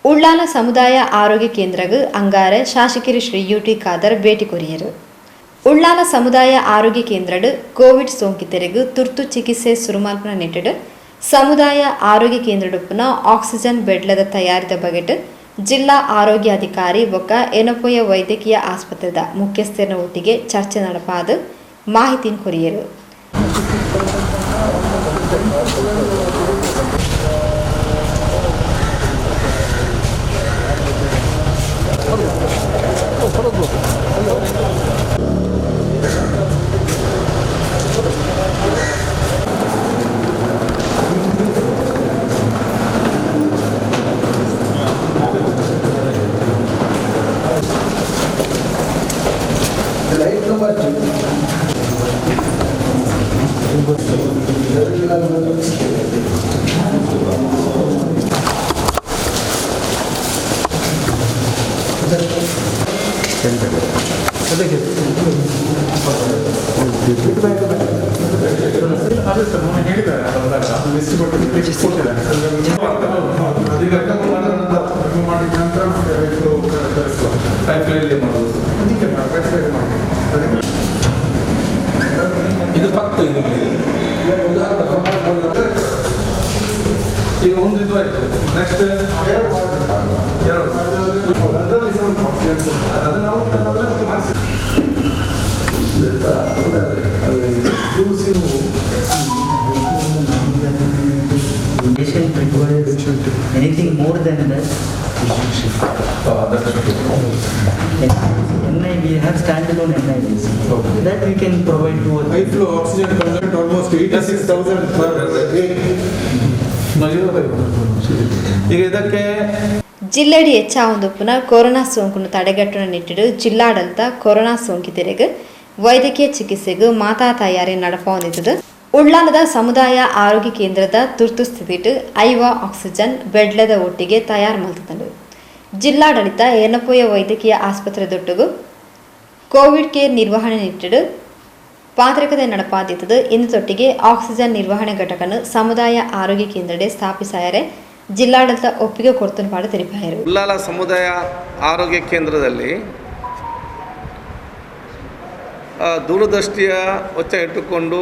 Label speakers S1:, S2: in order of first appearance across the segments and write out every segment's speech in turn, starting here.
S1: ಉಳ್ಳಾಲ ಸಮುದಾಯ ಆರೋಗ್ಯ ಕೇಂದ್ರಕ್ಕೆ ಅಂಗಾರ ಶಾಸಕರು ಶ್ರೀ ಯುಟಿ ಖಾದರ್ ಭೇಟಿ ಕೊರಿಯರು. ಉಳ್ಳಾಲ ಸಮುದಾಯ ಆರೋಗ್ಯ ಕೇಂದ್ರಡು ಕೋವಿಡ್ ಸೋಂಕಿತರಿಗೂ ತುರ್ತು ಚಿಕಿತ್ಸೆ ಸುರುಮಾಲ್ಪನ ನೆಟ್ಟಿಡು ಸಮುದಾಯ ಆರೋಗ್ಯ ಕೇಂದ್ರಡುಪ್ಪನ ಆಕ್ಸಿಜನ್ ಬೆಡ್ಲದ ತಯಾರಿದ ಬಗೆಟ್ ಜಿಲ್ಲಾ ಆರೋಗ್ಯ ಅಧಿಕಾರಿ ಬೊಕ್ಕ ಎನಪೊಯ ವೈದ್ಯಕೀಯ ಆಸ್ಪತ್ರೆದ ಮುಖ್ಯಸ್ಥರ ಒಟ್ಟಿಗೆ ಚರ್ಚೆ ನಡೆಪಾದ ಮಾಹಿತಿ ಕೊರಿಯರು.
S2: ಇದು ಫಕ್ತ ಇದು ಈಗ ಒಂದು ಇದು ಆಯ್ತು. Next
S3: patient requires anything more than that, NI, we have standalone NIVs. That we can provide to
S2: high flow oxygen content almost 86,000 per day. ಈಗ ಇದಕ್ಕೆ
S1: ಜಿಲ್ಲೆಡಿ ಹೆಚ್ಚಾವೊಂದುಪ್ಪುನ ಕೊರೋನಾ ಸೋಂಕನ್ನು ತಡೆಗಟ್ಟುವ ನಿಟ್ಟಿಡು ಜಿಲ್ಲಾಡಳಿತ ಕೊರೋನಾ ಸೋಂಕಿತರಿಗೆ ವೈದ್ಯಕೀಯ ಚಿಕಿತ್ಸೆಗೂ ಮಾತಾ ತಯಾರಿ ನಡೆಪೊಂದಿದ್ದು ಉಳ್ಳಾಲದ ಸಮುದಾಯ ಆರೋಗ್ಯ ಕೇಂದ್ರದ ತುರ್ತು ಸ್ಥಿತಿಟ್ ಐವ ಆಕ್ಸಿಜನ್ ಬೆಡ್ಲದ ಒಟ್ಟಿಗೆ ತಯಾರು ಮಾಡ್ತಂಡು. ಜಿಲ್ಲಾಡಳಿತ ಎನಪೊಯ ವೈದ್ಯಕೀಯ ಆಸ್ಪತ್ರೆ ದೊಟ್ಟುಗು ಕೋವಿಡ್ ಕೇರ್ ನಿರ್ವಹಣೆ ನಿಟ್ಟಿಡು ಪಾತ್ರಕತೆ ನಡೆಪಾದಿದ್ದು ಇಂದು ತೊಟ್ಟಿಗೆ ಆಕ್ಸಿಜನ್ ನಿರ್ವಹಣೆ ಘಟಕನು ಸಮುದಾಯ ಆರೋಗ್ಯ ಕೇಂದ್ರಡೆ ಸ್ಥಾಪಿಸಾಯರೆ ಜಿಲ್ಲಾಡಳಿತ ಒಪ್ಪಿಗೆ ಕೊಡ್ತನು ಪಾಡು ತಿಳಿಪಾಯರು.
S4: ಉಳ್ಳಾಲ ಸಮುದಾಯ ಆರೋಗ್ಯ ಕೇಂದ್ರದಲ್ಲಿ ದೂರದೃಷ್ಟಿಯ ವೆಚ್ಚ ಇಟ್ಟುಕೊಂಡು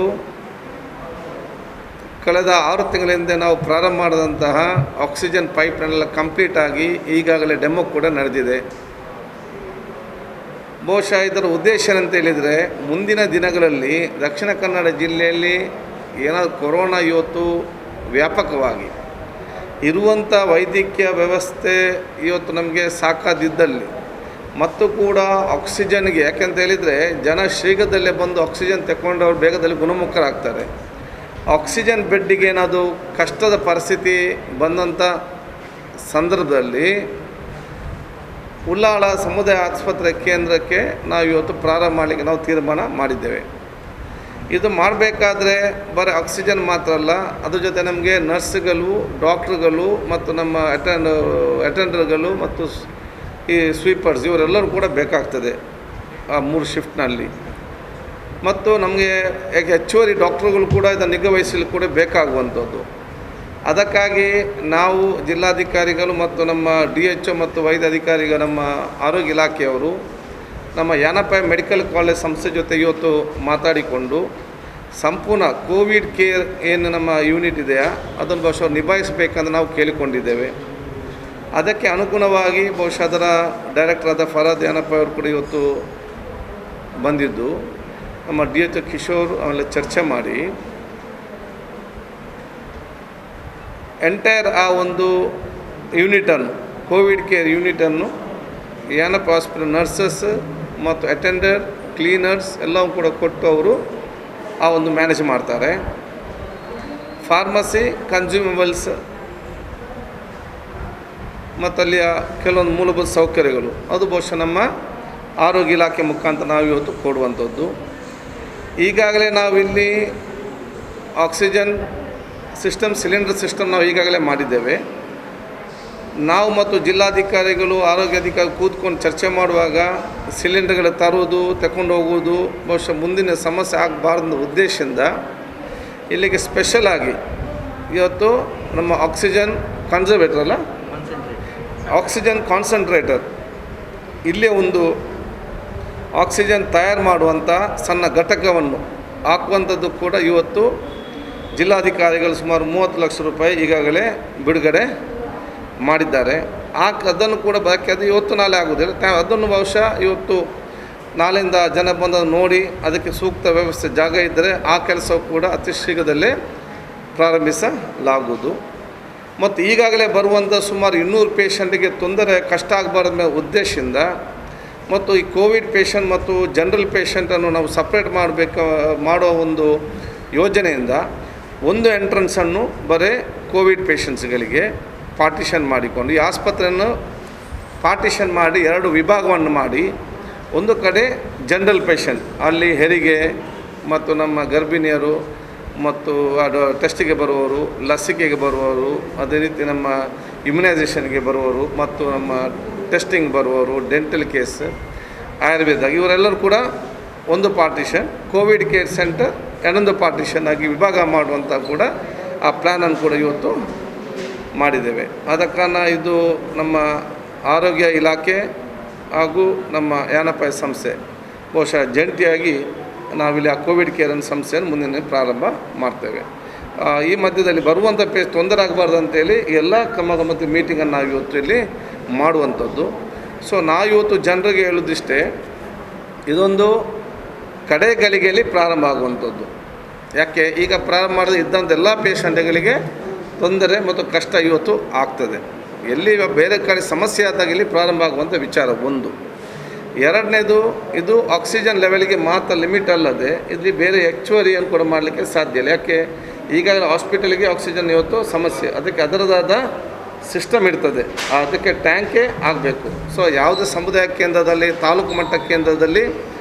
S4: ಕಳೆದ 6 ತಿಂಗಳಿಂದ ನಾವು ಪ್ರಾರಂಭ ಮಾಡಿದಂತಹ ಆಕ್ಸಿಜನ್ ಪೈಪ್ನೆಲ್ಲ ಕಂಪ್ಲೀಟ್ ಆಗಿ ಈಗಾಗಲೇ ಡೆಮೋ ಕೂಡ ನಡೆದಿದೆ. ಬಹುಶಃ ಇದರ ಉದ್ದೇಶ ಏನಂತ ಹೇಳಿದರೆ, ಮುಂದಿನ ದಿನಗಳಲ್ಲಿ ದಕ್ಷಿಣ ಕನ್ನಡ ಜಿಲ್ಲೆಯಲ್ಲಿ ಏನಾದರೂ ಕೊರೋನಾ ಇವತ್ತು ವ್ಯಾಪಕವಾಗಿ ಇರುವಂಥ ವೈದ್ಯಕೀಯ ವ್ಯವಸ್ಥೆ ಇವತ್ತು ನಮಗೆ ಸಾಕಾದಿದ್ದಲ್ಲಿ ಮತ್ತು ಕೂಡ ಆಕ್ಸಿಜನ್ಗೆ, ಯಾಕೆಂತ ಹೇಳಿದರೆ ಜನ ಶೀಘ್ರದಲ್ಲೇ ಬಂದು ಆಕ್ಸಿಜನ್ ತಗೊಂಡವ್ರು ಬೇಗದಲ್ಲಿ ಗುಣಮುಖರಾಗ್ತಾರೆ. ಆಕ್ಸಿಜನ್ ಬೆಡ್ಡಿಗೆ ಏನಾದರೂ ಕಷ್ಟದ ಪರಿಸ್ಥಿತಿ ಬಂದಂಥ ಸಂದರ್ಭದಲ್ಲಿ ಉಳ್ಳಾಳ ಸಮುದಾಯ ಆಸ್ಪತ್ರೆ ಕೇಂದ್ರಕ್ಕೆ ನಾವು ಇವತ್ತು ಪ್ರಾರಂಭ ಮಾಡಲಿಕ್ಕೆ ನಾವು ತೀರ್ಮಾನ ಮಾಡಿದ್ದೇವೆ. ಇದು ಮಾಡಬೇಕಾದ್ರೆ ಬರೀ ಆಕ್ಸಿಜನ್ ಮಾತ್ರ ಅಲ್ಲ, ಅದ್ರ ಜೊತೆ ನಮಗೆ ನರ್ಸ್ಗಳು, ಡಾಕ್ಟ್ರುಗಳು ಮತ್ತು ನಮ್ಮ ಅಟೆಂಡರ್ಗಳು ಮತ್ತು ಈ ಸ್ವೀಪರ್ಸ್ ಇವರೆಲ್ಲರೂ ಕೂಡ ಬೇಕಾಗ್ತದೆ ಆ 3 ಶಿಫ್ಟ್ನಲ್ಲಿ. ಮತ್ತು ನಮಗೆ ಹೆಚ್ಚುವರಿ ಡಾಕ್ಟ್ರುಗಳು ಕೂಡ ಇದನ್ನು ನಿಗಾವಹಿಸಲು ಕೂಡ ಬೇಕಾಗುವಂಥದ್ದು. ಅದಕ್ಕಾಗಿ ನಾವು ಜಿಲ್ಲಾಧಿಕಾರಿಗಳು ಮತ್ತು ನಮ್ಮ DHO ಮತ್ತು ವೈದ್ಯ ಅಧಿಕಾರಿಗಳು, ನಮ್ಮ ಆರೋಗ್ಯ ಇಲಾಖೆಯವರು ನಮ್ಮ ಯಾನಪ್ಪ ಮೆಡಿಕಲ್ ಕಾಲೇಜ್ ಸಂಸ್ಥೆ ಜೊತೆ ಇವತ್ತು ಮಾತಾಡಿಕೊಂಡು ಸಂಪೂರ್ಣ ಕೋವಿಡ್ ಕೇರ್ ಏನು ನಮ್ಮ ಯೂನಿಟ್ ಇದೆಯಾ ಅದನ್ನು ಬಹುಶಃ ನಿಭಾಯಿಸಬೇಕಂತ ನಾವು ಕೇಳಿಕೊಂಡಿದ್ದೇವೆ. ಅದಕ್ಕೆ ಅನುಗುಣವಾಗಿ ಬಹುಶಃ ಅದರ ಡೈರೆಕ್ಟರ್ ಆದ ಫರಾದ್ ಯಾನಪ್ಪ ಅವರು ಕೂಡ ಇವತ್ತು ಬಂದಿದ್ದು ನಮ್ಮ DHO ಕಿಶೋರ್ ಆಮೇಲೆ ಚರ್ಚೆ ಮಾಡಿ ಎಂಟೈರ್ ಆ ಒಂದು ಯೂನಿಟನ್ನು, ಕೋವಿಡ್ ಕೇರ್ ಯೂನಿಟನ್ನು ಯಾನಪ್ಪ ಹಾಸ್ಪಿಟಲ್ ನರ್ಸಸ್ ಮತ್ತು ಅಟೆಂಡರ್, ಕ್ಲೀನರ್ಸ್ ಎಲ್ಲವೂ ಕೂಡ ಕೊಟ್ಟು ಅವರು ಆ ಒಂದು ಮ್ಯಾನೇಜ್ ಮಾಡ್ತಾರೆ. ಫಾರ್ಮಸಿ, ಕನ್ಸ್ಯೂಮಬಲ್ಸ್ ಮತ್ತು ಅಲ್ಲಿಯ ಕೆಲವೊಂದು ಮೂಲಭೂತ ಸೌಕರ್ಯಗಳು ಅದು ಬಹುಶಃ ನಮ್ಮ ಆರೋಗ್ಯ ಇಲಾಖೆ ಮುಖಾಂತರ ನಾವು ಇವತ್ತು ಕೊಡುವಂಥದ್ದು. ಈಗಾಗಲೇ ನಾವಿಲ್ಲಿ ಆಕ್ಸಿಜನ್ ಸಿಸ್ಟಮ್, ಸಿಲಿಂಡರ್ ಸಿಸ್ಟಮ್ ನಾವು ಈಗಾಗಲೇ ಮಾಡಿದ್ದೇವೆ. ನಾವು ಮತ್ತು ಜಿಲ್ಲಾಧಿಕಾರಿಗಳು, ಆರೋಗ್ಯ ಅಧಿಕಾರಿ ಕೂತ್ಕೊಂಡು ಚರ್ಚೆ ಮಾಡುವಾಗ ಸಿಲಿಂಡರ್ಗಳು ತರುವುದು, ತಗೊಂಡು ಹೋಗುವುದು ಬಹುಶಃ ಮುಂದಿನ ಸಮಸ್ಯೆ ಆಗಬಾರ್ದು ಉದ್ದೇಶದಿಂದ ಇಲ್ಲಿಗೆ ಸ್ಪೆಷಲ್ ಆಗಿ ಇವತ್ತು ನಮ್ಮ ಆಕ್ಸಿಜನ್ ಕನ್ಸರ್ವೇಟರ್ ಅಲ್ಲ ಆಕ್ಸಿಜನ್ ಕಾನ್ಸಂಟ್ರೇಟರ್, ಇಲ್ಲೇ ಒಂದು ಆಕ್ಸಿಜನ್ ತಯಾರು ಮಾಡುವಂಥ ಸಣ್ಣ ಘಟಕವನ್ನು ಹಾಕುವಂಥದ್ದು ಕೂಡ ಇವತ್ತು ಜಿಲ್ಲಾಧಿಕಾರಿಗಳು ಸುಮಾರು 30 ಲಕ್ಷ ರೂಪಾಯಿ ಈಗಾಗಲೇ ಬಿಡುಗಡೆ ಮಾಡಿದ್ದಾರೆ. ಅದನ್ನು ಕೂಡ ಬಾಕಿ ಅದು ಇವತ್ತು ನಾಳೆ ಆಗೋದಿಲ್ಲ, ಅದನ್ನು ಬಹುಶಃ ಇವತ್ತು ನಾಳೆಯಿಂದ ಜನ ಬಂದು ನೋಡಿ ಅದಕ್ಕೆ ಸೂಕ್ತ ವ್ಯವಸ್ಥೆ ಜಾಗ ಇದ್ದರೆ ಆ ಕೆಲಸವು ಕೂಡ ಅತಿ ಶೀಘ್ರದಲ್ಲೇ ಪ್ರಾರಂಭಿಸಲಾಗುವುದು. ಮತ್ತು ಈಗಾಗಲೇ ಬರುವಂಥ ಸುಮಾರು 200 ಪೇಷಂಟಿಗೆ ತೊಂದರೆ ಕಷ್ಟ ಆಗಬಾರ್ದ ಉದ್ದೇಶದಿಂದ ಮತ್ತು ಈ ಕೋವಿಡ್ ಪೇಷಂಟ್ ಮತ್ತು ಜನರಲ್ ಪೇಷಂಟನ್ನು ನಾವು ಸಪ್ರೇಟ್ ಮಾಡೋ ಒಂದು ಯೋಜನೆಯಿಂದ ಒಂದು ಎಂಟ್ರೆನ್ಸನ್ನು ಬರೀ ಕೋವಿಡ್ ಪೇಷಂಟ್ಸ್ಗಳಿಗೆ ಪಾರ್ಟಿಷನ್ ಮಾಡಿಕೊಂಡು ಈ ಆಸ್ಪತ್ರೆಯನ್ನು ಪಾರ್ಟಿಷನ್ ಮಾಡಿ 2 ವಿಭಾಗವನ್ನು ಮಾಡಿ, ಒಂದು ಕಡೆ ಜನರಲ್ ಪೇಷಂಟ್, ಅಲ್ಲಿ ಹೆರಿಗೆ ಮತ್ತು ನಮ್ಮ ಗರ್ಭಿಣಿಯರು ಮತ್ತು ಅದು ಟೆಸ್ಟಿಗೆ ಬರುವವರು, ಲಸಿಕೆಗೆ ಬರುವವರು, ಅದೇ ರೀತಿ ನಮ್ಮ ಇಮ್ಯುನೈಸೇಷನ್ಗೆ ಬರುವವರು ಮತ್ತು ನಮ್ಮ ಟೆಸ್ಟಿಂಗ್ ಬರುವವರು, ಡೆಂಟಲ್ ಕೇಸ್, ಆಯುರ್ವೇದ, ಇವರೆಲ್ಲರೂ ಕೂಡ ಒಂದು ಪಾರ್ಟಿಷನ್, ಕೋವಿಡ್ ಕೇರ್ ಸೆಂಟರ್ ಇನ್ನೊಂದು ಪಾರ್ಟಿಷನ್ ಆಗಿ ವಿಭಾಗ ಮಾಡುವಂಥ ಕೂಡ ಆ ಪ್ಲ್ಯಾನನ್ನು ಕೂಡ ಇವತ್ತು ಮಾಡಿದ್ದೇವೆ. ಆದ ಕಾರಣ ಇದು ನಮ್ಮ ಆರೋಗ್ಯ ಇಲಾಖೆ ಹಾಗೂ ನಮ್ಮ ಯಾನಪಾಯ ಸಂಸ್ಥೆ ಬಹುಶಃ ಜಂಟಿಯಾಗಿ ನಾವಿಲ್ಲಿ ಆ ಕೋವಿಡ್ ಕೇರ್ ಅನ್ನೋ ಸಂಸ್ಥೆಯನ್ನು ಮುಂದಿನ ಪ್ರಾರಂಭ ಮಾಡ್ತೇವೆ. ಈ ಮಧ್ಯದಲ್ಲಿ ಬರುವಂಥ ತೊಂದರೆ ಆಗಬಾರ್ದು ಅಂತೇಳಿ ಎಲ್ಲ ಮತ್ತು ಮೀಟಿಂಗನ್ನು ನಾವು ಇವತ್ತು ಇಲ್ಲಿ ಮಾಡುವಂಥದ್ದು. ಸೊ ನಾವು ಇವತ್ತು ಜನರಿಗೆ ಹೇಳೋದಿಷ್ಟೇ, ಇದೊಂದು ಕಡೆ ಗಳಿಗೆಯಲ್ಲಿ ಪ್ರಾರಂಭ ಆಗುವಂಥದ್ದು. ಯಾಕೆ ಈಗ ಪ್ರಾರಂಭ ಮಾಡಿದ್ರೆ ಇದ್ದಂಥ ಎಲ್ಲ ಪೇಷಂಟ್ಗಳಿಗೆ ತೊಂದರೆ ಮತ್ತು ಕಷ್ಟ ಇವತ್ತು ಆಗ್ತದೆ. ಎಲ್ಲಿ ಬೇರೆ ಕಡೆ ಸಮಸ್ಯೆ ಆದಾಗ ಇಲ್ಲಿ ಪ್ರಾರಂಭ ಆಗುವಂಥ ವಿಚಾರ ಒಂದು. ಎರಡನೇದು, ಇದು ಆಕ್ಸಿಜನ್ ಲೆವೆಲ್ಗೆ ಮಾತ್ರ ಲಿಮಿಟ್ ಅಲ್ಲದೆ ಇಲ್ಲಿ ಬೇರೆ ಹೆಚ್ಚುವರಿಯನ್ನು ಕೂಡ ಮಾಡಲಿಕ್ಕೆ ಸಾಧ್ಯ ಇಲ್ಲ. ಯಾಕೆ ಈಗಾಗಲೇ ಹಾಸ್ಪಿಟಲ್ಗೆ ಆಕ್ಸಿಜನ್ ಇವತ್ತು ಸಮಸ್ಯೆ, ಅದಕ್ಕೆ ಅದರದಾದ ಸಿಸ್ಟಮ್ ಇರ್ತದೆ, ಅದಕ್ಕೆ ಟ್ಯಾಂಕೇ ಆಗಬೇಕು. ಸೊ ಯಾವುದೇ ಸಮುದಾಯ ಕೇಂದ್ರದಲ್ಲಿ, ತಾಲೂಕು ಮಟ್ಟ ಕೇಂದ್ರದಲ್ಲಿ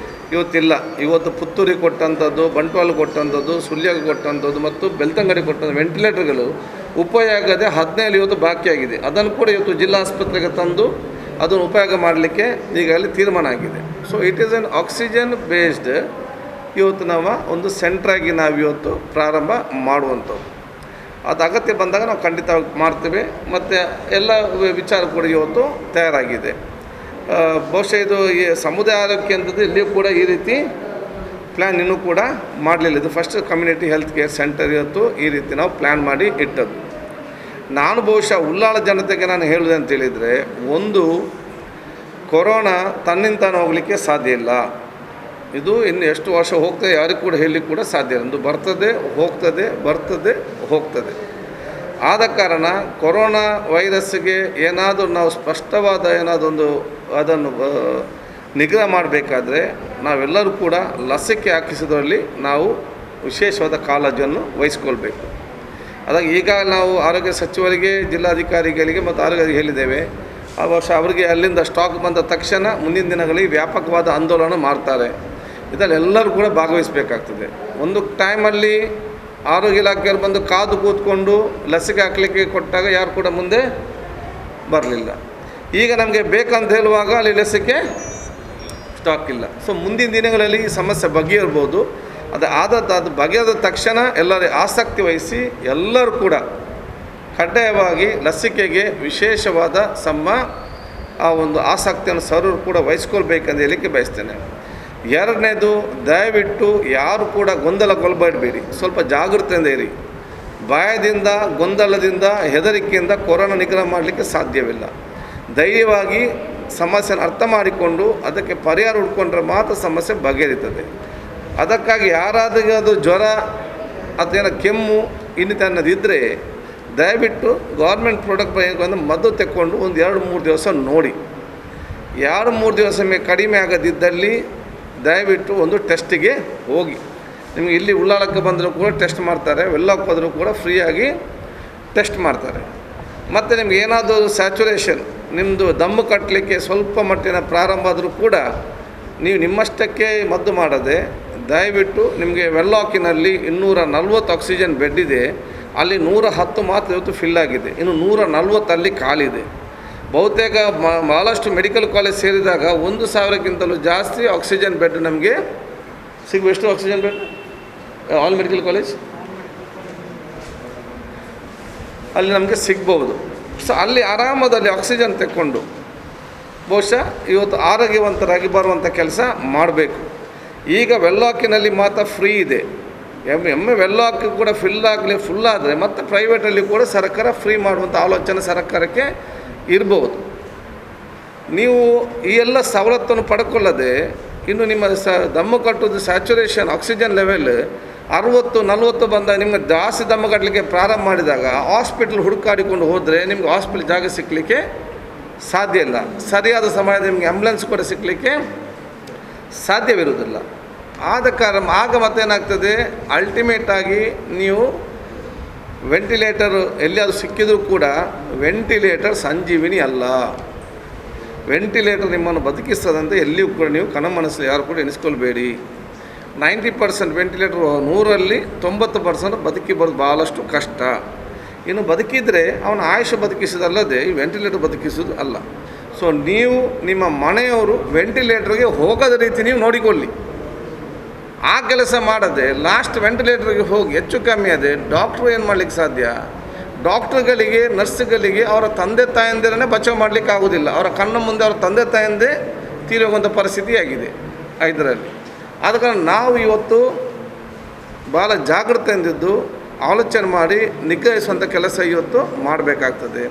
S4: ಇವತ್ತಿಲ್ಲ. ಇವತ್ತು ಪುತ್ತೂರಿಗೆ ಕೊಟ್ಟಂಥದ್ದು, ಬಂಟ್ವಾಳ ಕೊಟ್ಟಂಥದ್ದು, ಸುಳ್ಯಗೆ ಕೊಟ್ಟಂಥದ್ದು ಮತ್ತು ಬೆಳ್ತಂಗಡಿ ಕೊಟ್ಟಂಥ ವೆಂಟಿಲೇಟರ್ಗಳು ಉಪಯೋಗ ಆಗದೆ 17 ಇವತ್ತು ಬಾಕಿಯಾಗಿದೆ. ಅದನ್ನು ಕೂಡ ಇವತ್ತು ಜಿಲ್ಲಾ ಆಸ್ಪತ್ರೆಗೆ ತಂದು ಅದನ್ನು ಉಪಯೋಗ ಮಾಡಲಿಕ್ಕೆ ಈಗಾಗಲೇ ತೀರ್ಮಾನ ಆಗಿದೆ. So it is N oxygen based ಇವತ್ತು ನಾವು ಒಂದು ಸೆಂಟ್ರಾಗಿ ನಾವು ಇವತ್ತು ಪ್ರಾರಂಭ ಮಾಡುವಂಥದ್ದು. ಅದು ಅಗತ್ಯ ಬಂದಾಗ ನಾವು ಖಂಡಿತವಾಗಿ ಮಾಡ್ತೇವೆ. ಮತ್ತು ಎಲ್ಲ ವಿಚಾರ ಕೂಡ ಇವತ್ತು ತಯಾರಾಗಿದೆ. ಬಹುಶಃ ಇದು ಈ ಸಮುದಾಯ ಆರೋಗ್ಯ ಕೇಂದ್ರದ ಇಲ್ಲಿಯೂ ಕೂಡ ಈ ರೀತಿ ಪ್ಲ್ಯಾನ್ ಇನ್ನೂ ಕೂಡ ಮಾಡಲಿಲ್ಲ. ಇದು first community health care centre ಇವತ್ತು ಈ ರೀತಿ ನಾವು ಪ್ಲ್ಯಾನ್ ಮಾಡಿ ಇಟ್ಟದ್ದು. ನಾನು ಬಹುಶಃ ಉಳ್ಳಾಳ ಜನತೆಗೆ ನಾನು ಹೇಳೋದು ಅಂತ ಹೇಳಿದರೆ, ಒಂದು, ಕೊರೋನಾ ತನ್ನಿಂದ ಹೋಗಲಿಕ್ಕೆ ಸಾಧ್ಯ ಇಲ್ಲ. ಇದು ಇನ್ನು ಎಷ್ಟು ವರ್ಷ ಹೋಗ್ತದೆ ಯಾರಿಗೂ ಕೂಡ ಹೇಳಲಿಕ್ಕೆ ಕೂಡ ಸಾಧ್ಯ ಇಲ್ಲ. ಒಂದು ಬರ್ತದೆ ಹೋಗ್ತದೆ. ಆದ ಕಾರಣ ಕೊರೋನಾ ವೈರಸ್ಗೆ ಏನಾದರೂ ನಾವು ಸ್ಪಷ್ಟವಾದ ಏನಾದೊಂದು ಅದನ್ನು ನಿಗ್ರಹ ಮಾಡಬೇಕಾದ್ರೆ ನಾವೆಲ್ಲರೂ ಕೂಡ ಲಸಿಕೆ ಹಾಕಿಸೋದ್ರಲ್ಲಿ ನಾವು ವಿಶೇಷವಾದ ಕಾಳಜಿಯನ್ನು ವಹಿಸ್ಕೊಳ್ಬೇಕು. ಅದಾಗಿ ಈಗ ನಾವು ಆರೋಗ್ಯ ಸಚಿವರಿಗೆ, ಜಿಲ್ಲಾಧಿಕಾರಿಗಳಿಗೆ ಮತ್ತು ಆರೋಗ್ಯ ಹೇಳಿದ್ದೇವೆ. ಆ ವರ್ಷ ಅವರಿಗೆ ಅಲ್ಲಿಂದ ಸ್ಟಾಕ್ ಬಂದ ತಕ್ಷಣ ಮುಂದಿನ ದಿನಗಳಲ್ಲಿ ವ್ಯಾಪಕವಾದ ಆಂದೋಲನ ಮಾಡ್ತಾರೆ. ಇದರಲ್ಲಿ ಎಲ್ಲರೂ ಕೂಡ ಭಾಗವಹಿಸಬೇಕಾಗ್ತದೆ. ಒಂದು ಟೈಮಲ್ಲಿ ಆರೋಗ್ಯ ಇಲಾಖೆಯವರು ಬಂದು ಕಾದು ಕೂತ್ಕೊಂಡು ಲಸಿಕೆ ಹಾಕಲಿಕ್ಕೆ ಕೊಟ್ಟಾಗ ಯಾರು ಕೂಡ ಮುಂದೆ ಬರಲಿಲ್ಲ. ಈಗ ನಮಗೆ ಬೇಕಂತ ಹೇಳುವಾಗ ಅಲ್ಲಿ ಲಸಿಕೆ ಸ್ಟಾಕ್ ಇಲ್ಲ. ಸೊ ಮುಂದಿನ ದಿನಗಳಲ್ಲಿ ಈ ಸಮಸ್ಯೆ ಬಗೆಯಿರ್ಬೋದು. ಅದು ಬಗೆದ ತಕ್ಷಣ ಎಲ್ಲರೂ ಆಸಕ್ತಿ ವಹಿಸಿ ಎಲ್ಲರೂ ಕೂಡ ಕಡ್ಡಾಯವಾಗಿ ಲಸಿಕೆಗೆ ವಿಶೇಷವಾದ ಆ ಒಂದು ಆಸಕ್ತಿಯನ್ನು ಸರ್ವರು ಕೂಡ ವಹಿಸ್ಕೊಳ್ಬೇಕಂತ ಹೇಳಲಿಕ್ಕೆ ಬಯಸ್ತೇನೆ. ಎರಡನೇದು, ದಯವಿಟ್ಟು ಯಾರು ಕೂಡ ಗೊಂದಲಗೊಳ್ಬೇಡಬೇಡಿ, ಸ್ವಲ್ಪ ಜಾಗೃತೆಯಿಂದ ಇರಿ. ಭಯದಿಂದ, ಗೊಂದಲದಿಂದ, ಹೆದರಿಕೆಯಿಂದ ಕೊರೋನಾ ನಿಗ್ರಹ ಮಾಡಲಿಕ್ಕೆ ಸಾಧ್ಯವಿಲ್ಲ. ಧೈರ್ಯವಾಗಿ ಸಮಸ್ಯೆನ ಅರ್ಥ ಮಾಡಿಕೊಂಡು ಅದಕ್ಕೆ ಪರಿಹಾರ ಹುಡ್ಕೊಂಡ್ರೆ ಮಾತ್ರ ಸಮಸ್ಯೆ ಬಗೆಹರಿತದೆ. ಅದಕ್ಕಾಗಿ ಯಾರಾದರೂ ಅದು ಜ್ವರ ಅಥವಾ ಕೆಮ್ಮು ಇನ್ನಿತನ್ನದಿದ್ದರೆ ದಯವಿಟ್ಟು ಗೌರ್ಮೆಂಟ್ ಪ್ರಾಡಕ್ಟ್ ಬಂದು ಮದ್ದು ತೆಕ್ಕೊಂಡು ಒಂದು 2-3 ದಿವಸ ನೋಡಿ. 2-3 ದಿವಸ ಕಡಿಮೆ ಆಗದಿದ್ದಲ್ಲಿ ದಯವಿಟ್ಟು ಒಂದು ಟೆಸ್ಟಿಗೆ ಹೋಗಿ. ನಿಮಗೆ ಇಲ್ಲಿ ಉಳ್ಳಾಳಕ್ಕೆ ಬಂದರೂ ಕೂಡ ಟೆಸ್ಟ್ ಮಾಡ್ತಾರೆ, ವೆಲ್ಲಕ್ಕೆ ಹೋದರೂ ಕೂಡ ಫ್ರೀಯಾಗಿ ಟೆಸ್ಟ್ ಮಾಡ್ತಾರೆ. ಮತ್ತು ನಿಮ್ಗೆ ಏನಾದರೂ ಸ್ಯಾಚುರೇಷನ್, ನಿಮ್ಮದು ದಮ್ಮು ಕಟ್ಟಲಿಕ್ಕೆ ಸ್ವಲ್ಪ ಮಟ್ಟಿನ ಪ್ರಾರಂಭ ಆದರೂ ಕೂಡ ನೀವು ನಿಮ್ಮಷ್ಟಕ್ಕೆ ಮದ್ದು ಮಾಡದೆ ದಯವಿಟ್ಟು ನಿಮಗೆ ವೆಲ್ಲಾಕಿನಲ್ಲಿ 240 ಆಕ್ಸಿಜನ್ ಬೆಡ್ ಇದೆ, ಅಲ್ಲಿ 110 ಮಾತ್ರ ಇವತ್ತು ಫಿಲ್ ಆಗಿದೆ, ಇನ್ನು 140 ಅಲ್ಲಿ ಖಾಲಿದೆ. ಬಹುತೇಕ ಭಾಳಷ್ಟು ಮೆಡಿಕಲ್ ಕಾಲೇಜ್ ಸೇರಿದಾಗ 1000ಕ್ಕಿಂತಲೂ ಜಾಸ್ತಿ ಆಕ್ಸಿಜನ್ ಬೆಡ್ ನಮಗೆ ಎಷ್ಟು oxygen bed all medical college ಅಲ್ಲಿ ನಮಗೆ ಸಿಗ್ಬೋದು. ಸೊ ಅಲ್ಲಿ ಆರಾಮದಲ್ಲಿ ಆಕ್ಸಿಜನ್ ತೆಕ್ಕೊಂಡು ಬಹುಶಃ ಇವತ್ತು ಆರೋಗ್ಯವಂತರಾಗಿ ಬರುವಂಥ ಕೆಲಸ ಮಾಡಬೇಕು. ಈಗ ವೆಲ್ಲಾಕಿನಲ್ಲಿ ಮಾತ್ರ ಫ್ರೀ ಇದೆ. ಎಮ್ಮೆ ವೆಲ್ಲಾಕ್ ಕೂಡ ಫುಲ್ ಆದರೆ ಮತ್ತು ಪ್ರೈವೇಟಲ್ಲಿ ಕೂಡ ಸರ್ಕಾರ ಫ್ರೀ ಮಾಡುವಂಥ ಆಲೋಚನೆ ಸರ್ಕಾರಕ್ಕೆ ಇರ್ಬೋದು. ನೀವು ಈ ಎಲ್ಲ ಸವಲತ್ತನ್ನು ಪಡ್ಕೊಳ್ಳದೆ ಇನ್ನು ನಿಮ್ಮ ದಮ್ಮು ಕಟ್ಟೋದು ಸ್ಯಾಚುರೇಷನ್ ಆಕ್ಸಿಜನ್ ಲೆವೆಲ್ 60-40 ಬಂದ ನಿಮಗೆ ಜಾಸ್ತಿ ದಮ್ಮು ಕಟ್ಟಲಿಕ್ಕೆ ಪ್ರಾರಂಭ ಮಾಡಿದಾಗ ಹಾಸ್ಪಿಟ್ಲ್ ಹುಡುಕಾಡಿಕೊಂಡು ಹೋದರೆ ನಿಮ್ಗೆ ಹಾಸ್ಪಿಟ್ಲ್ ಜಾಗ ಸಿಕ್ಕಲಿಕ್ಕೆ ಸಾಧ್ಯ ಇಲ್ಲ. ಸರಿಯಾದ ಸಮಯದಲ್ಲಿ ನಿಮಗೆ ಆ್ಯಂಬುಲೆನ್ಸ್ ಕೂಡ ಸಿಕ್ಕಲಿಕ್ಕೆ ಸಾಧ್ಯವಿರುವುದಿಲ್ಲ. ಆದ ಕಾರಣ ಆಗ ಮತ್ತೇನಾಗ್ತದೆ, ಅಲ್ಟಿಮೇಟಾಗಿ ನೀವು ವೆಂಟಿಲೇಟರ್ ಎಲ್ಲಿಯಾದರೂ ಸಿಕ್ಕಿದರೂ ಕೂಡ ವೆಂಟಿಲೇಟರ್ ಸಂಜೀವಿನಿ ಅಲ್ಲ. ವೆಂಟಿಲೇಟರ್ ನಿಮ್ಮನ್ನು ಬದುಕಿಸ್ತದಂತೆ ಎಲ್ಲಿಯೂ ಕೂಡ ನೀವು ಕನಮನಸ್ಸಲ್ಲಿ ಯಾರು ಕೂಡ ಎನಿಸ್ಕೊಳ್ಬೇಡಿ. 90% ವೆಂಟಿಲೇಟರ್ 100ರಲ್ಲಿ 90% ಬದುಕಿ ಬರೋದು ಭಾಳಷ್ಟು ಕಷ್ಟ. ಇನ್ನು ಬದುಕಿದರೆ ಅವನ ಆಯುಷ್ಯ ಬದುಕಿಸೋದಲ್ಲದೆ ಈ ವೆಂಟಿಲೇಟರ್ ಬದುಕಿಸೋದು ಅಲ್ಲ. ಸೊ ನೀವು ನಿಮ್ಮ ಮನೆಯವರು ವೆಂಟಿಲೇಟರ್ಗೆ ಹೋಗದ ರೀತಿ ನೀವು ನೋಡಿಕೊಳ್ಳಿ. ಆ ಕೆಲಸ ಮಾಡದೆ ಲಾಸ್ಟ್ ವೆಂಟಿಲೇಟರ್ಗೆ ಹೋಗಿ ಹೆಚ್ಚು ಕಮ್ಮಿ ಅದೇ ಡಾಕ್ಟ್ರು ಏನು ಮಾಡಲಿಕ್ಕೆ ಸಾಧ್ಯ? ಡಾಕ್ಟ್ರುಗಳಿಗೆ, ನರ್ಸ್ಗಳಿಗೆ ಅವರ ತಂದೆ ತಾಯಂದಿರನ್ನೇ ಬಚಾವ್ ಮಾಡಲಿಕ್ಕೆ ಆಗೋದಿಲ್ಲ. ಅವರ ಕಣ್ಣ ಮುಂದೆ ಅವರ ತಂದೆ ತಾಯಂದೇ ತೀರೋಗುವಂಥ ಪರಿಸ್ಥಿತಿ ಆಗಿದೆ ಇದರಲ್ಲಿ. ಆದ ಕಾರಣ ನಾವು ಇವತ್ತು ಭಾಳ ಜಾಗೃತೆಯಿಂದಿದ್ದು ಆಲೋಚನೆ ಮಾಡಿ ನಿಗ್ರಹಿಸುವಂಥ ಕೆಲಸ ಇವತ್ತು ಮಾಡಬೇಕಾಗ್ತದೆ.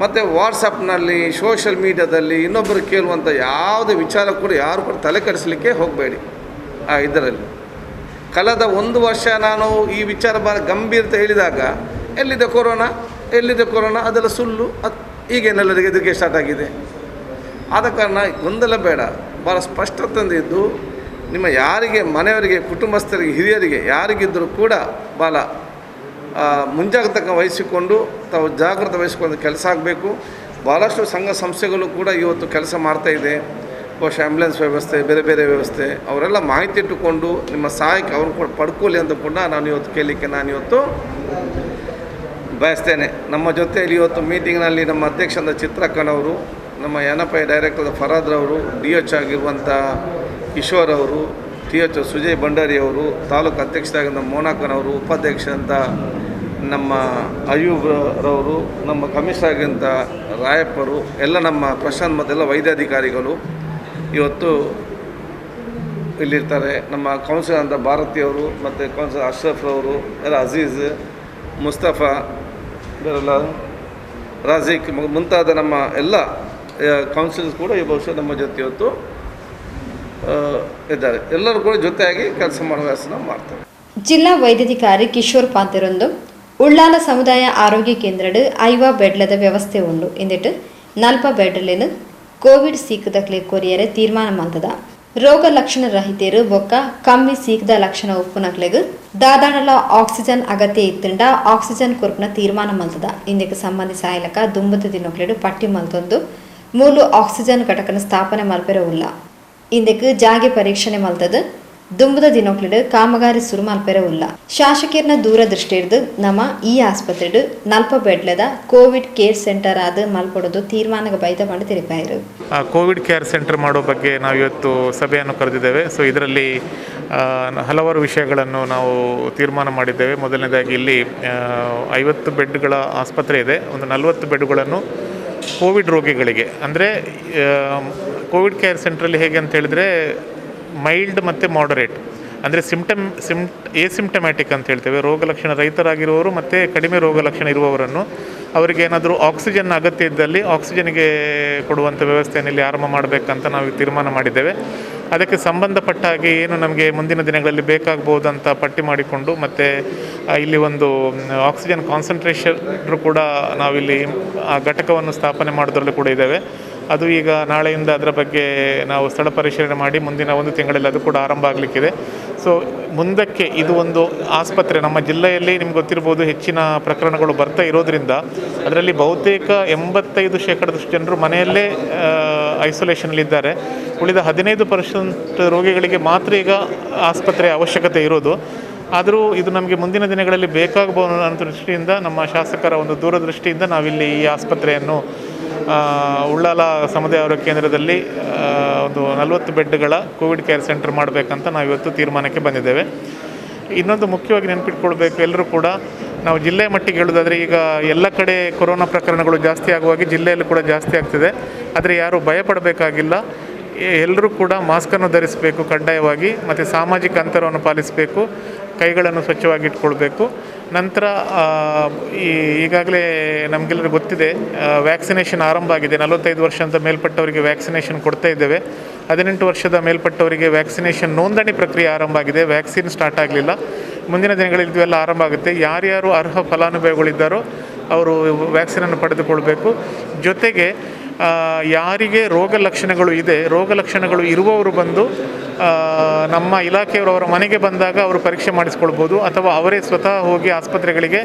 S4: ಮತ್ತು ವಾಟ್ಸಪ್ನಲ್ಲಿ, ಸೋಷಿಯಲ್ ಮೀಡ್ಯಾದಲ್ಲಿ ಇನ್ನೊಬ್ಬರು ಕೇಳುವಂಥ ಯಾವುದೇ ವಿಚಾರ ಕೂಡ ಯಾರು ಕೂಡ ತಲೆ ಕೆಡಿಸಲಿಕ್ಕೆ ಹೋಗಬೇಡಿ. ಇದರಲ್ಲಿ ಕಳೆದ 1 ವರ್ಷ ನಾನು ಈ ವಿಚಾರ ಭಾಳ ಗಂಭೀರತೆ ಹೇಳಿದಾಗ ಎಲ್ಲಿದೆ ಕೊರೋನಾ ಅದೆಲ್ಲ ಸುಳ್ಳು, ಈಗೇನೆಲ್ಲರಿಗೆ ಇದಕ್ಕೆ ಸ್ಟಾರ್ಟ್ ಆಗಿದೆ. ಆದ ಕಾರಣ ಗೊಂದಲ ಬೇಡ, ಭಾಳ ಸ್ಪಷ್ಟತೆಯಿಂದಿದ್ದು ನಿಮ್ಮ ಯಾರಿಗೆ ಮನೆಯವರಿಗೆ, ಕುಟುಂಬಸ್ಥರಿಗೆ, ಹಿರಿಯರಿಗೆ ಯಾರಿಗಿದ್ದರೂ ಕೂಡ ಭಾಳ ಮುಂಜಾಗ್ರತೆ ವಹಿಸಿಕೊಂಡು ತಾವು ಜಾಗೃತೆ ವಹಿಸಿಕೊಂಡು ಕೆಲಸ ಆಗಬೇಕು. ಭಾಳಷ್ಟು ಸಂಘ ಸಂಸ್ಥೆಗಳು ಕೂಡ ಇವತ್ತು ಕೆಲಸ ಮಾಡ್ತಾಯಿದೆ. ಬಹುಶಃ ಆ್ಯಂಬುಲೆನ್ಸ್ ವ್ಯವಸ್ಥೆ, ಬೇರೆ ಬೇರೆ ವ್ಯವಸ್ಥೆ, ಅವರೆಲ್ಲ ಮಾಹಿತಿ ಇಟ್ಟುಕೊಂಡು ನಿಮ್ಮ ಸಹಾಯಕ್ಕೆ ಅವ್ರನ್ನ ಕೂಡ ಪಡ್ಕೊಳ್ಳಿ ಅಂತ ಕೂಡ ನಾನು ಇವತ್ತು ಬಯಸ್ತೇನೆ. ನಮ್ಮ ಜೊತೆಯಲ್ಲಿ ಇವತ್ತು ಮೀಟಿಂಗ್ನಲ್ಲಿ ನಮ್ಮ ಅಧ್ಯಕ್ಷರಾದ ಚಿತ್ರಕ್ಕನವರು, ನಮ್ಮ NFI ಡೈರೆಕ್ಟರ್ ಫರಾದ್ರವರು, DH ಆಗಿರುವಂಥ ಕಿಶೋರ್ ಅವರು, TH ಸುಜಯ್ ಭಂಡಾರಿ ಅವರು, ತಾಲೂಕು ಅಧ್ಯಕ್ಷರಾಗಿದ್ದ ಮೋನಾಕನವರು, ಉಪಾಧ್ಯಕ್ಷರಂತ ನಮ್ಮ ಅಯ್ಯೂಬ್ರವರು, ನಮ್ಮ ಕಮಿಷನರ್ ಆಗಿದ್ದಂಥ ರಾಯಪ್ಪರು, ಎಲ್ಲ ನಮ್ಮ ಪ್ರಶಾಂತ್ ಮತ್ತೆಲ್ಲ ವೈದ್ಯಾಧಿಕಾರಿಗಳು ಇವತ್ತು ಇಲ್ಲಿರ್ತಾರೆ. ನಮ್ಮ ಕೌನ್ಸಿಲರ್ ಅಂತ ಭಾರತಿಯವರು ಮತ್ತು ಕೌನ್ಸಿಲರ್ ಅಶ್ರಫ್ರವರು, ಎಲ್ಲ ಅಜೀಜ್, ಮುಸ್ತಫಾ, ಬೇರೆಲ್ಲ ರಾಜಿಕ್ ಮುಂತಾದ ನಮ್ಮ ಎಲ್ಲ ಕೌನ್ಸಿಲರ್ಸ್ ಕೂಡ ಈ ಬಹುಶಃ ನಮ್ಮ ಜೊತೆ ಇವತ್ತು ಇದ್ದಾರೆ. ಎಲ್ಲರೂ ಕೂಡ ಜೊತೆಯಾಗಿ ಕೆಲಸ ಮಾಡುವ ಕೆಲಸ ಮಾಡ್ತಾರೆ.
S1: ಜಿಲ್ಲಾ ವೈದ್ಯಾಧಿಕಾರಿ ಕಿಶೋರ್ ಪಾಂತೆರೊಂದು ಉಳ್ಳಾಲ ಸಮುದಾಯ ಆರೋಗ್ಯ ಕೇಂದ್ರಡು 5 ಬೆಡ್ಲದ ವ್ಯವಸ್ಥೆ ಉಂಡು. ಇಂದಿಟ್ಟು 40 ಬೆಡ್ಲಿನ ಕೋವಿಡ್ ಸೀಕದಕ್ಲೆ ಕೊರಿಯರೆ ತೀರ್ಮಾನ ಮಂತದ. ರೋಗ ಲಕ್ಷಣ ರಹಿತರು ಬೊಕ್ಕ ಕಮ್ಮಿ ಸೀಕದ ಲಕ್ಷಣ ಉಪ್ಪುನಕ್ಲೆಗ್ ದಾದಾಣಲ ಆಕ್ಸಿಜನ್ ಅಗತ್ಯ ಇತ್ತಂಡ ಆಕ್ಸಿಜನ್ ಕೊರ್ಪುನ ತೀರ್ಮಾನ ಮಂತದ. ಇಂದಕ್ಕೆ ಸಂಬಂಧಿಸ ಆಯ್ಲಕ ದುಂಬದ ದಿನಕ್ಲೆಡು ಪಟ್ಟಿ ಮಲ್ತೊಂದು ಮೂಲು ಆಕ್ಸಿಜನ್ ಘಟಕನ ಸ್ಥಾಪನೆ ಮಲ್ಪೆರೆ ಉಲ್ಲ. ಇಂದಕ್ಕೆ ಜಾಗೆ ಪರೀಕ್ಷಣೆ ಮಲ್ತದ ದುಂಬದ ದಿನಕ್ಲೆಡು ಕಾಮಗಾರಿ ಸುರು ಮಲ್ಪೆರೆ ಉಲ್ಲ. ಶಾಸಕೀರ್ನ ದೂರದೃಷ್ಟಿ ಹಿಡಿದು ನಮ್ಮ ಈ ಆಸ್ಪತ್ರೆಡು 40 ಬೆಡ್ಲದ ಕೋವಿಡ್ ಕೇರ್ ಸೆಂಟರ್ ಆದ ಮಲ್ಪಡೋದು ತೀರ್ಮಾನಕ್ಕೆ ಬೈದ ಮಾಡಿ ತಿಳಿಪಾಯಿರು.
S5: ಕೋವಿಡ್ ಕೇರ್ ಸೆಂಟರ್ ಮಾಡೋ ಬಗ್ಗೆ ನಾವು ಇವತ್ತು ಸಭೆಯನ್ನು ಕರೆದಿದ್ದೇವೆ. ಸೊ ಇದರಲ್ಲಿ ಹಲವಾರು ವಿಷಯಗಳನ್ನು ನಾವು ತೀರ್ಮಾನ ಮಾಡಿದ್ದೇವೆ. ಮೊದಲನೇದಾಗಿ ಇಲ್ಲಿ 50 ಬೆಡ್ಗಳ ಆಸ್ಪತ್ರೆ ಇದೆ. ಒಂದು 40 ಬೆಡ್ಗಳನ್ನು ಕೋವಿಡ್ ರೋಗಿಗಳಿಗೆ, ಅಂದರೆ ಕೋವಿಡ್ ಕೇರ್ ಸೆಂಟ್ರಲ್ಲಿ ಹೇಗೆ ಅಂತ ಹೇಳಿದರೆ ಮೈಲ್ಡ್ ಮತ್ತು ಮಾಡರೇಟ್, ಅಂದರೆ ಏಸಿಂಪ್ಟಮ್ಯಾಟಿಕ್ ಅಂತ ಹೇಳ್ತೇವೆ, ರೋಗ ಲಕ್ಷಣ ರಹಿತರಾಗಿರುವವರು ಮತ್ತು ಕಡಿಮೆ ರೋಗ ಲಕ್ಷಣ ಇರುವವರನ್ನು ಅವರಿಗೆ ಏನಾದರೂ ಆಕ್ಸಿಜನ್ ಅಗತ್ಯ ಇದ್ದಲ್ಲಿ ಆಕ್ಸಿಜನ್ಗೆ ಕೊಡುವಂಥ ವ್ಯವಸ್ಥೆಯನ್ನು ಇಲ್ಲಿ ಆರಂಭ ಮಾಡಬೇಕಂತ ನಾವು ತೀರ್ಮಾನ ಮಾಡಿದ್ದೇವೆ. ಅದಕ್ಕೆ ಸಂಬಂಧಪಟ್ಟ ಹಾಗೆ ಏನು ನಮಗೆ ಮುಂದಿನ ದಿನಗಳಲ್ಲಿ ಬೇಕಾಗ್ಬೋದಂತ ಪಟ್ಟಿ ಮಾಡಿಕೊಂಡು, ಮತ್ತು ಇಲ್ಲಿ ಒಂದು ಆಕ್ಸಿಜನ್ ಕಾನ್ಸಂಟ್ರೇಷನ್ ಕೂಡ ನಾವಿಲ್ಲಿ ಆ ಘಟಕವನ್ನು ಸ್ಥಾಪನೆ ಮಾಡೋದ್ರಲ್ಲೂ ಕೂಡ ಇದ್ದೇವೆ. ಅದು ಈಗ ನಾಳೆಯಿಂದ ಅದರ ಬಗ್ಗೆ ನಾವು ಸ್ಥಳ ಪರಿಶೀಲನೆ ಮಾಡಿ ಮುಂದಿನ 1 ತಿಂಗಳಲ್ಲಿ ಅದು ಕೂಡ ಆರಂಭ ಆಗಲಿಕ್ಕಿದೆ. ಸೊ ಮುಂದಕ್ಕೆ ಇದು ಒಂದು ಆಸ್ಪತ್ರೆ ನಮ್ಮ ಜಿಲ್ಲೆಯಲ್ಲಿ ನಿಮ್ಗೆ ಗೊತ್ತಿರ್ಬೋದು ಹೆಚ್ಚಿನ ಪ್ರಕರಣಗಳು ಬರ್ತಾ ಇರೋದ್ರಿಂದ ಅದರಲ್ಲಿ ಬಹುತೇಕ 85% ಜನರು ಮನೆಯಲ್ಲೇ ಐಸೋಲೇಷನಲ್ಲಿದ್ದಾರೆ. ಉಳಿದ 15% ರೋಗಿಗಳಿಗೆ ಮಾತ್ರ ಈಗ ಆಸ್ಪತ್ರೆಯ ಅವಶ್ಯಕತೆ ಇರೋದು. ಆದರೂ ಇದು ನಮಗೆ ಮುಂದಿನ ದಿನಗಳಲ್ಲಿ ಬೇಕಾಗಬಹುದು ಅನ್ನೋ ದೃಷ್ಟಿಯಿಂದ ನಮ್ಮ ಶಾಸಕರ ಒಂದು ದೂರದೃಷ್ಟಿಯಿಂದ ನಾವಿಲ್ಲಿ ಈ ಆಸ್ಪತ್ರೆಯನ್ನು ಉಳ್ಳಾಲ ಸಮುದಾಯ ಆರೋಗ್ಯ ಕೇಂದ್ರದಲ್ಲಿ ಒಂದು 40 ಬೆಡ್ಗಳ ಕೋವಿಡ್ ಕೇರ್ ಸೆಂಟರ್ ಮಾಡಬೇಕಂತ ನಾವಿವತ್ತು ತೀರ್ಮಾನಕ್ಕೆ ಬಂದಿದ್ದೇವೆ. ಇನ್ನೊಂದು ಮುಖ್ಯವಾಗಿ ನೆನಪಿಟ್ಕೊಳ್ಬೇಕು, ಎಲ್ಲರೂ ಕೂಡ ನಾವು ಜಿಲ್ಲೆ ಮಟ್ಟಿಗೆ ಹೇಳೋದಾದರೆ ಈಗ ಎಲ್ಲ ಕಡೆ ಕೊರೋನಾ ಪ್ರಕರಣಗಳು ಜಾಸ್ತಿ ಆಗುವಾಗಿ ಜಿಲ್ಲೆಯಲ್ಲೂ ಕೂಡ ಜಾಸ್ತಿ ಆಗ್ತಿದೆ. ಆದರೆ ಯಾರೂ ಭಯಪಡಬೇಕಾಗಿಲ್ಲ. ಎಲ್ಲರೂ ಕೂಡ ಮಾಸ್ಕನ್ನು ಧರಿಸಬೇಕು ಕಡ್ಡಾಯವಾಗಿ, ಮತ್ತು ಸಾಮಾಜಿಕ ಅಂತರವನ್ನು ಪಾಲಿಸಬೇಕು, ಕೈಗಳನ್ನು ಸ್ವಚ್ಛವಾಗಿ ಇಟ್ಕೊಳ್ಬೇಕು. ನಂತರ ಈಗಾಗಲೇ ನಮಗೆಲ್ಲರಿಗೂ ಗೊತ್ತಿದೆ, ವ್ಯಾಕ್ಸಿನೇಷನ್ ಆರಂಭ ಆಗಿದೆ. 45 ವರ್ಷ ಅಂತ ಮೇಲ್ಪಟ್ಟವರಿಗೆ ವ್ಯಾಕ್ಸಿನೇಷನ್ ಕೊಡ್ತಾ ಇದ್ದೇವೆ. 18 ವರ್ಷದ ಮೇಲ್ಪಟ್ಟವರಿಗೆ ವ್ಯಾಕ್ಸಿನೇಷನ್ ನೋಂದಣಿ ಪ್ರಕ್ರಿಯೆ ಆರಂಭ ಆಗಿದೆ. ವ್ಯಾಕ್ಸಿನ್ ಸ್ಟಾರ್ಟ್ ಆಗಲಿಲ್ಲ. ಮುಂದಿನ ದಿನಗಳಲ್ಲಿ ಇವೆಲ್ಲ ಆರಂಭ ಆಗುತ್ತೆ. ಯಾರ್ಯಾರು ಅರ್ಹ ಫಲಾನುಭವಿಗಳಿದ್ದಾರೋ ಅವರು ವ್ಯಾಕ್ಸಿನನ್ನು ಪಡೆದುಕೊಳ್ಬೇಕು. ಜೊತೆಗೆ ಯಾರಿಗೆ ರೋಗ ಲಕ್ಷಣಗಳು ಇದೆ, ರೋಗ ಲಕ್ಷಣಗಳು ಇರುವವರು ಬಂದು ನಮ್ಮ ಇಲಾಖೆಯವರು ಅವರ ಮನೆಗೆ ಬಂದಾಗ ಅವರು ಪರೀಕ್ಷೆ ಮಾಡಿಸ್ಕೊಳ್ಬೋದು, ಅಥವಾ ಅವರೇ ಸ್ವತಃ ಹೋಗಿ ಆಸ್ಪತ್ರೆಗಳಿಗೆ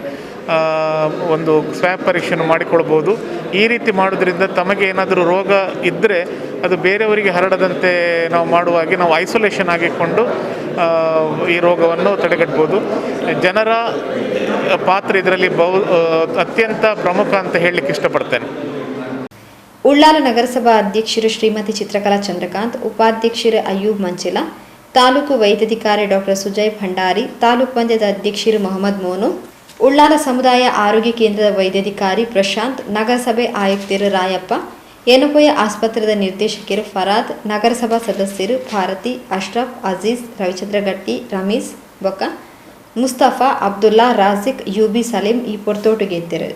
S5: ಒಂದು ಸ್ವ್ಯಾಬ್ ಪರೀಕ್ಷೆಯನ್ನು ಮಾಡಿಕೊಳ್ಬೋದು. ಈ ರೀತಿ ಮಾಡೋದ್ರಿಂದ ತಮಗೆ ಏನಾದರೂ ರೋಗ ಇದ್ದರೆ ಅದು ಬೇರೆಯವರಿಗೆ ಹರಡದಂತೆ ನಾವು ಮಾಡುವಾಗೆ ನಾವು ಐಸೋಲೇಷನ್ ಆಗಿಕೊಂಡು ಈ ರೋಗವನ್ನು ತಡೆಗಟ್ಬೋದು. ಜನರ ಪಾತ್ರ ಇದರಲ್ಲಿ ಅತ್ಯಂತ ಪ್ರಮುಖ ಅಂತ ಹೇಳಲಿಕ್ಕೆ ಇಷ್ಟಪಡ್ತೇನೆ.
S1: ಉಳ್ಳಾಲ ನಗರಸಭಾ ಅಧ್ಯಕ್ಷರು ಶ್ರೀಮತಿ ಚಿತ್ರಕಲಾ ಚಂದ್ರಕಾಂತ್, ಉಪಾಧ್ಯಕ್ಷರು ಅಯ್ಯೂಬ್ ಮಂಚಿಲ, ತಾಲೂಕು ವೈದ್ಯಾಧಿಕಾರಿ ಡಾಕ್ಟರ್ ಸುಜಯ್ ಭಂಡಾರಿ, ತಾಲೂಕು ಪಂಚಾಯತ್ ಅಧ್ಯಕ್ಷರು ಮೊಹಮ್ಮದ್ ಮೋನು, ಉಳ್ಳಾಲ ಸಮುದಾಯ ಆರೋಗ್ಯ ಕೇಂದ್ರದ ವೈದ್ಯಾಧಿಕಾರಿ ಪ್ರಶಾಂತ್, ನಗರಸಭೆ ಆಯುಕ್ತರು ರಾಯಪ್ಪ, ಏನಪೋಯ ಆಸ್ಪತ್ರೆಯ ನಿರ್ದೇಶಕರು ಫರಾದ್, ನಗರಸಭಾ ಸದಸ್ಯರು ಭಾರತಿ, ಅಶ್ರಫ್, ಅಜೀಜ್, ರವಿಚಂದ್ರ ಗಟ್ಟಿ, ರಮೀಸ್ ಬೊಕ್ಕ, ಮುಸ್ತಫಾ, ಅಬ್ದುಲ್ಲಾ, ರಾಜಿಕ್, ಯುಬಿ ಸಲೀಂ ಈ ಪೊರ್ತೋಟುಗೆ ಇದ್ದರು.